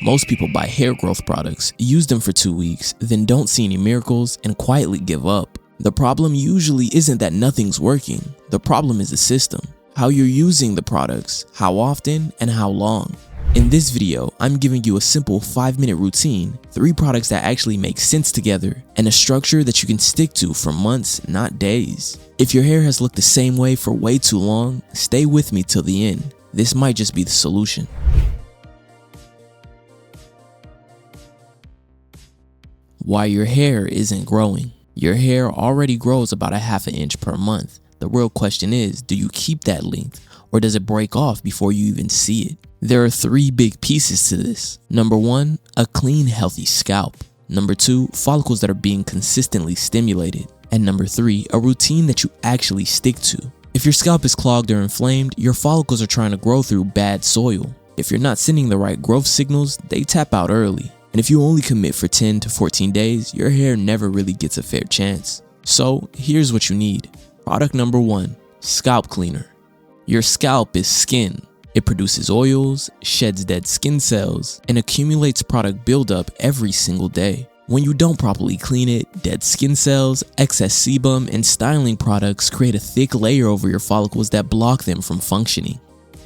Most people buy hair growth products, use them for 2 weeks, then don't see any miracles and quietly give up. The problem usually isn't that nothing's working. The problem is the system, how you're using the products, how often, and how long. In this video, I'm giving you a simple 5-minute routine, 3 products that actually make sense together, and a structure that you can stick to for months, not days. If your hair has looked the same way for way too long, stay with me till the end. This might just be the solution. Why your hair isn't growing. Your hair already grows about a ½ inch per month. The real question is, do you keep that length, or does it break off before you even see it? There are 3 big pieces to this. Number 1, a clean, healthy scalp. Number 2, follicles that are being consistently stimulated. And number 3, a routine that you actually stick to. If your scalp is clogged or inflamed, your follicles are trying to grow through bad soil. If you're not sending the right growth signals, they tap out early. And if you only commit for 10 to 14 days, your hair never really gets a fair chance. So here's what you need. Product number 1, scalp cleaner. Your scalp is skin. It produces oils, sheds dead skin cells, and accumulates product buildup every single day. When you don't properly clean it, dead skin cells, excess sebum, and styling products create a thick layer over your follicles that block them from functioning.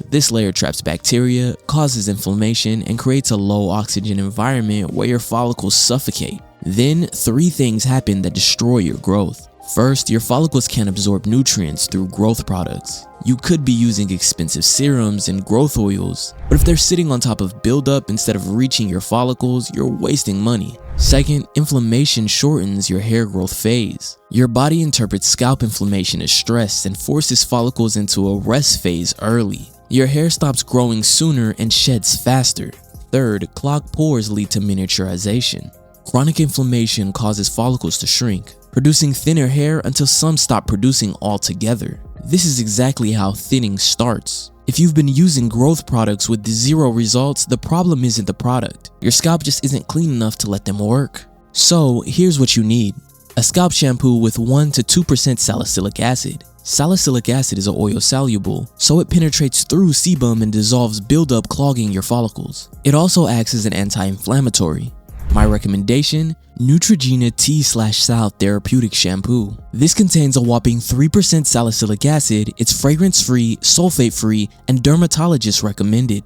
This layer traps bacteria, causes inflammation, and creates a low oxygen environment where your follicles suffocate. Then, 3 things happen that destroy your growth. First, your follicles can't absorb nutrients through growth products. You could be using expensive serums and growth oils, but if they're sitting on top of buildup instead of reaching your follicles, you're wasting money. Second, inflammation shortens your hair growth phase. Your body interprets scalp inflammation as stress and forces follicles into a rest phase early. Your hair stops growing sooner and sheds faster. Third, clogged pores lead to miniaturization. Chronic inflammation causes follicles to shrink, producing thinner hair until some stop producing altogether. This is exactly how thinning starts. If you've been using growth products with 0 results, the problem isn't the product. Your scalp just isn't clean enough to let them work. So here's what you need. A scalp shampoo with 1 to 2% salicylic acid. Salicylic acid is oil soluble, so it penetrates through sebum and dissolves buildup, clogging your follicles. It also acts as an anti-inflammatory. My recommendation, Neutrogena Tea/Sal Therapeutic Shampoo. This contains a whopping 3% salicylic acid, it's fragrance-free, sulfate-free, and dermatologist recommended.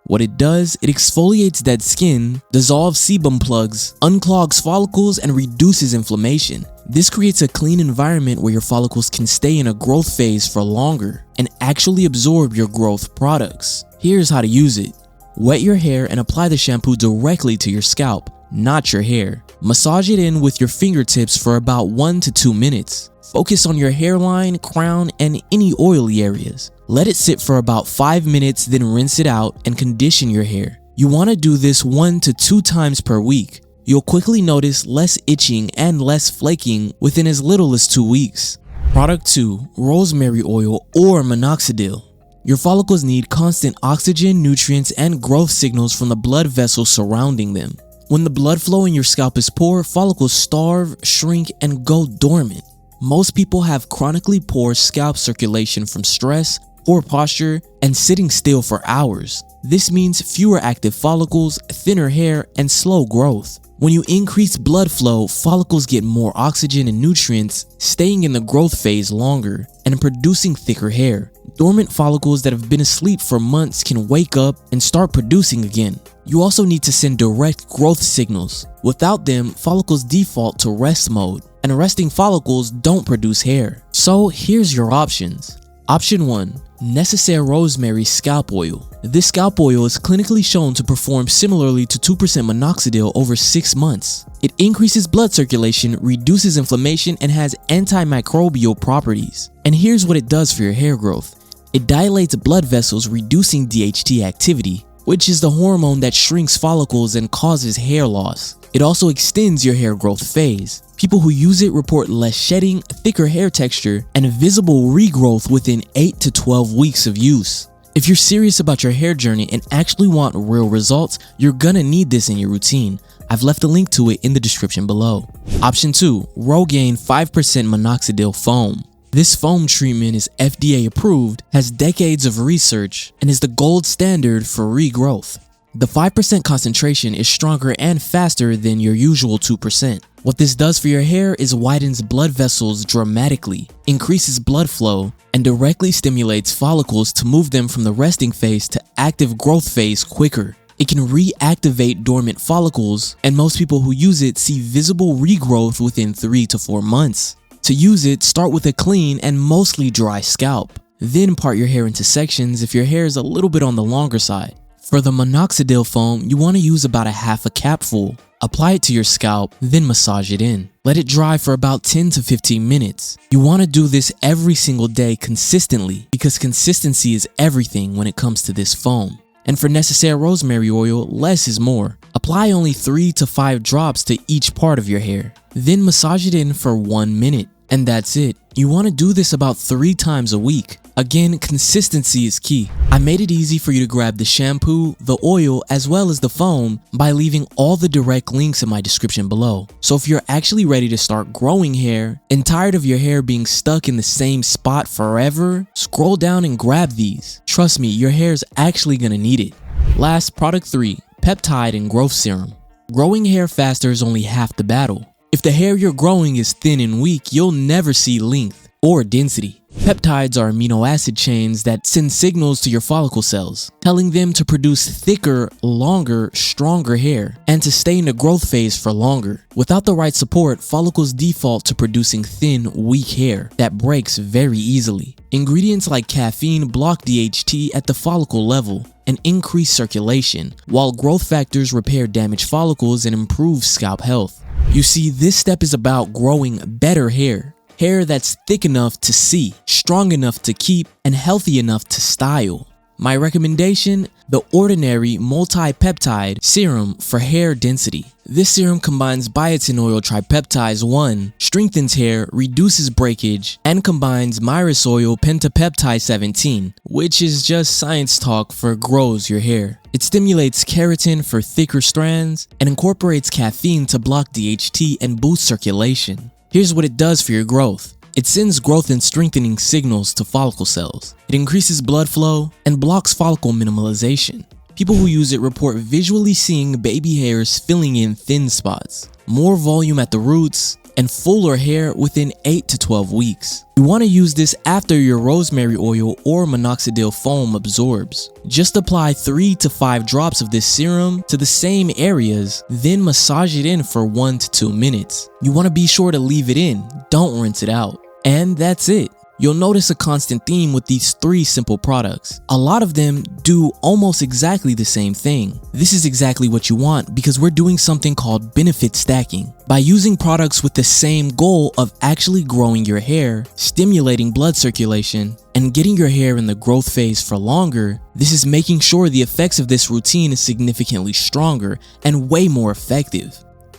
What it does, it exfoliates dead skin, dissolves sebum plugs, unclogs follicles, and reduces inflammation. This creates a clean environment where your follicles can stay in a growth phase for longer and actually absorb your growth products. Here's how to use it. Wet your hair and apply the shampoo directly to your scalp, not your hair. Massage it in with your fingertips for about 1 to 2 minutes. Focus on your hairline, crown, and any oily areas. Let it sit for about 5 minutes, then rinse it out and condition your hair. You want to do this 1 to 2 times per week. You'll quickly notice less itching and less flaking within as little as 2 weeks. Product 2, rosemary oil or minoxidil. Your follicles need constant oxygen, nutrients, and growth signals from the blood vessels surrounding them. When the blood flow in your scalp is poor, follicles starve, shrink, and go dormant. Most people have chronically poor scalp circulation from stress, poor posture, and sitting still for hours. This means fewer active follicles, thinner hair, and slow growth. When you increase blood flow, follicles get more oxygen and nutrients, staying in the growth phase longer and producing thicker hair. Dormant follicles that have been asleep for months can wake up and start producing again. You also need to send direct growth signals. Without them, follicles default to rest mode, and resting follicles don't produce hair. So here's your options. Option 1, Necessaire Rosemary Scalp Oil. This scalp oil is clinically shown to perform similarly to 2% minoxidil over 6 months. It increases blood circulation, reduces inflammation, and has antimicrobial properties. And here's what it does for your hair growth. It dilates blood vessels, reducing DHT activity, which is the hormone that shrinks follicles and causes hair loss. It also extends your hair growth phase. People who use it report less shedding, thicker hair texture, and visible regrowth within 8 to 12 weeks of use. If you're serious about your hair journey and actually want real results, you're gonna need this in your routine. I've left a link to it in the description below. Option 2, Rogaine 5% Minoxidil Foam. This foam treatment is FDA approved, has decades of research, and is the gold standard for regrowth. The 5% concentration is stronger and faster than your usual 2%. What this does for your hair is widens blood vessels dramatically, increases blood flow, and directly stimulates follicles to move them from the resting phase to active growth phase quicker. It can reactivate dormant follicles, and most people who use it see visible regrowth within 3 to 4 months. To use it, start with a clean and mostly dry scalp. Then part your hair into sections if your hair is a little bit on the longer side. For the minoxidil foam, you want to use about a half a capful. Apply it to your scalp, then massage it in. Let it dry for about 10 to 15 minutes. You want to do this every single day consistently because consistency is everything when it comes to this foam. And for necessary rosemary oil, less is more. Apply only 3 to 5 drops to each part of your hair. Then massage it in for 1 minute. And that's it. You want to do this about 3 times a week. Again, consistency is key. I made it easy for you to grab the shampoo, the oil, as well as the foam by leaving all the direct links in my description below. So if you're actually ready to start growing hair and tired of your hair being stuck in the same spot forever, scroll down and grab these. Trust me, your hair is actually gonna need it. Last, product 3, peptide and growth serum. Growing hair faster is only half the battle. If the hair you're growing is thin and weak, you'll never see length or density. Peptides are amino acid chains that send signals to your follicle cells, telling them to produce thicker, longer, stronger hair and to stay in the growth phase for longer. Without the right support, follicles default to producing thin, weak hair that breaks very easily. Ingredients like caffeine block DHT at the follicle level and increase circulation, while growth factors repair damaged follicles and improve scalp health. You see, this step is about growing better hair. Hair that's thick enough to see, strong enough to keep, and healthy enough to style. My recommendation, the Ordinary Multi-Peptide Serum for hair density. This serum combines biotin oil tripeptase 1, strengthens hair, reduces breakage, and combines myris oil pentapeptide 17, which is just science talk for grows your hair. It stimulates keratin for thicker strands and incorporates caffeine to block DHT and boost circulation. Here's what it does for your growth. It sends growth and strengthening signals to follicle cells. It increases blood flow and blocks follicle minimalization. People who use it report visually seeing baby hairs filling in thin spots, more volume at the roots, and fuller hair within 8 to 12 weeks. You want to use this after your rosemary oil or minoxidil foam absorbs. Just apply 3 to 5 drops of this serum to the same areas, then massage it in for 1 to 2 minutes. You want to be sure to leave it in, don't rinse it out. And that's it. You'll notice a constant theme with these 3 simple products. A lot of them do almost exactly the same thing. This is exactly what you want because we're doing something called benefit stacking. By using products with the same goal of actually growing your hair, stimulating blood circulation, and getting your hair in the growth phase for longer, this is making sure the effects of this routine is significantly stronger and way more effective.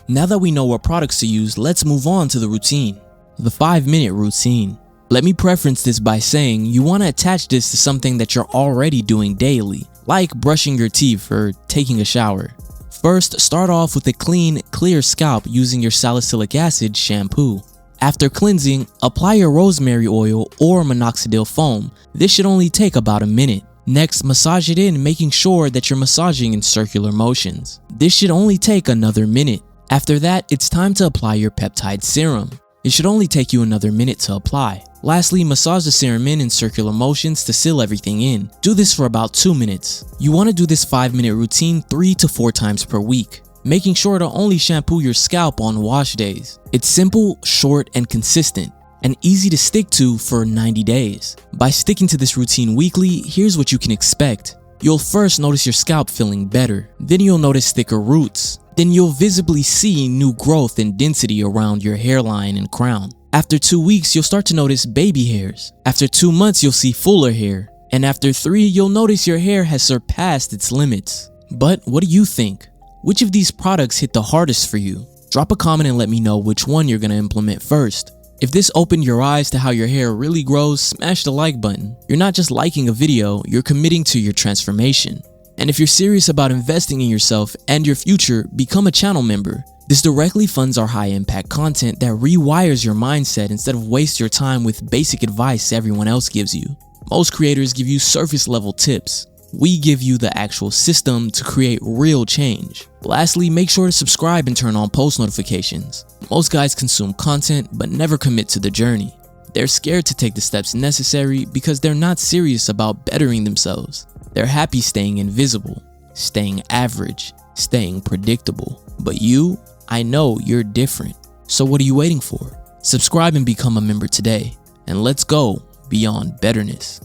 Now that we know what products to use, let's move on to the routine. The 5-minute routine. Let me preference this by saying you want to attach this to something that you're already doing daily, like brushing your teeth or taking a shower. First, start off with a clean, clear scalp using your salicylic acid shampoo. After cleansing, apply your rosemary oil or minoxidil foam. This should only take about a minute. Next, massage it in, making sure that you're massaging in circular motions. This should only take another minute. After that, it's time to apply your peptide serum. It should only take you another minute to apply. Lastly, massage the serum in circular motions to seal everything in. Do this for about 2 minutes. You want to do this 5-minute routine 3 to 4 times per week, making sure to only shampoo your scalp on wash days. It's simple, short, and consistent, and easy to stick to for 90 days. By sticking to this routine weekly, here's what you can expect. You'll first notice your scalp feeling better. Then you'll notice thicker roots. Then you'll visibly see new growth and density around your hairline and crown. After 2 weeks, you'll start to notice baby hairs. After 2 months, you'll see fuller hair. And after 3, you'll notice your hair has surpassed its limits. But what do you think? Which of these products hit the hardest for you? Drop a comment and let me know which one you're going to implement first. If this opened your eyes to how your hair really grows, smash the like button. You're not just liking a video, you're committing to your transformation. And if you're serious about investing in yourself and your future, become a channel member. This directly funds our high-impact content that rewires your mindset instead of waste your time with basic advice everyone else gives you. Most creators give you surface-level tips. We give you the actual system to create real change. Lastly, make sure to subscribe and turn on post notifications. Most guys consume content but never commit to the journey. They're scared to take the steps necessary because they're not serious about bettering themselves. They're happy staying invisible, staying average, staying predictable. But you, I know you're different. So what are you waiting for? Subscribe and become a member today, and let's go beyond betterness.